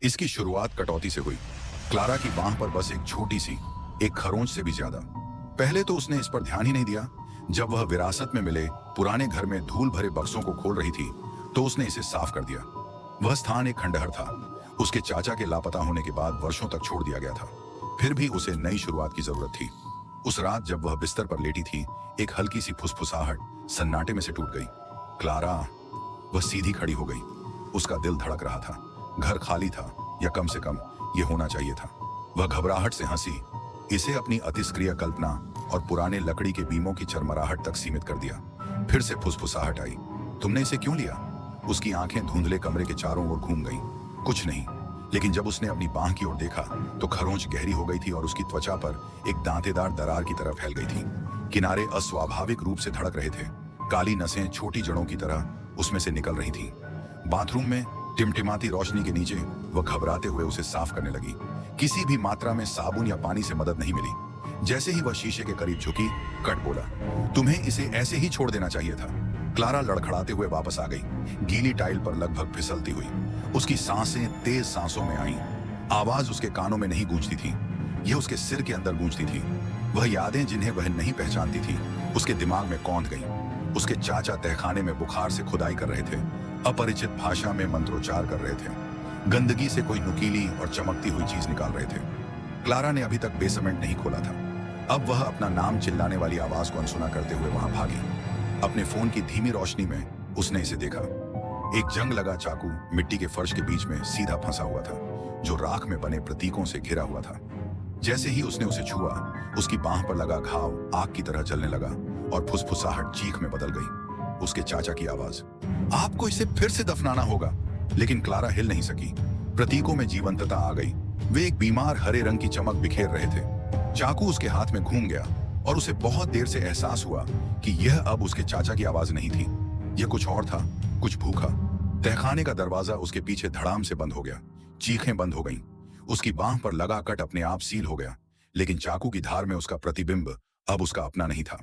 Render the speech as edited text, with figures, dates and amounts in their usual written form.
इसकी शुरुआत कटौती से हुई। क्लारा की बांह पर बस एक छोटी सी, एक खरोंच से भी ज्यादा। पहले तो उसने इस पर ध्यान ही नहीं दिया। जब वह विरासत में मिले पुराने घर में धूल भरे बक्सों को खोल रही थी तो उसने इसे साफ कर दिया। वह स्थान एक खंडहर था। उसके चाचा के लापता होने के बाद वर्षों तक छोड़ दिया गया था। फिर भी उसे नई शुरुआत की जरूरत थी। उस रात जब वह बिस्तर पर लेटी थी, एक हल्की सी फुसफुसाहट सन्नाटे में से टूट गई। क्लारा। वह सीधी खड़ी हो गई। उसका दिल धड़क रहा था। घर खाली था, या कम से कम यह होना चाहिए था। वह घबराहट से हंसी। इसे अपनी अतिस्क्रिय कल्पना और पुराने लकड़ी के बीमों की चरमराहट तक सीमित कर दिया। फिर से फुसफुसाहट आई। तुमने इसे क्यों लिया? उसकी आंखें धुंधले कमरे के चारों ओर घूम गईं। कुछ नहीं। लेकिन जब उसने अपनी बांह की ओर देखा तो खरोंच गहरी हो गई थी और उसकी त्वचा पर एक दांतेदार दरार की तरह फैल गई थी। किनारे अस्वाभाविक रूप से धड़क रहे थे। काली नसें छोटी जड़ों की तरह उसमें से निकल रही थीं। बाथरूम में टिमटिमाती रोशनी के नीचे वह घबराते हुए उसे साफ करने लगी। किसी भी मात्रा में साबुन या पानी से मदद नहीं मिली। जैसे ही वह शीशे के करीब झुकी, कट बोला, तुम्हें इसे ऐसे ही छोड़ देना चाहिए था। क्लारा लड़खड़ाते हुए वापस आ गई, गीली टाइल पर लगभग फिसलती हुई। उसकी सांसें तेज सांसों में आईं। आवाज उसके कानों में नहीं गूंजती थी, यह उसके सिर के अंदर गूंजती थी। वह यादें जिन्हें वह नहीं पहचानती थी उसके दिमाग में कौंध गईं। उसके चाचा तहखाने में बुखार से खुदाई कर रहे थे, अपरिचित भाषा में मंत्रोच्चार कर रहे थे, गंदगी से कोई नुकीली और चमकती हुई चीज निकाल रहे थे। क्लारा ने अभी तक बेसमेंट नहीं खोला था। अब वह अपना नाम चिल्लाने वाली आवाज को अनसुना करते हुए वहां भागी। अपने फोन की धीमी रोशनी में उसने इसे देखा। एक जंग लगा चाकू मिट्टी के फर्श के बीच में सीधा फंसा हुआ था, जो राख में बने प्रतीकों से घिरा हुआ था। जैसे ही उसने उसे छुआ, उसकी बांह पर लगा घाव आग की तरह जलने लगा और फुसफुसाहट चीख में बदल गई। उसके चाचा की आवाज, आपको इसे फिर से दफनाना होगा। लेकिन क्लारा हिल नहीं सकी। प्रतीकों में जीवंतता आ गई। वे एक बीमार हरे रंग की चमक बिखेर रहे थे। चाकू उसके हाथ में घूम गया और उसे बहुत देर से एहसास हुआ कि यह अब उसके चाचा की आवाज नहीं थी। यह कुछ और था, कुछ भूखा। तहखाने का दरवाजा उसके पीछे धड़ाम से बंद हो गया। चीखें बंद हो गईं। उसकी बांह पर लगा कट अपने आप सील हो गया, लेकिन चाकू की धार में उसका प्रतिबिंब अब उसका अपना नहीं था।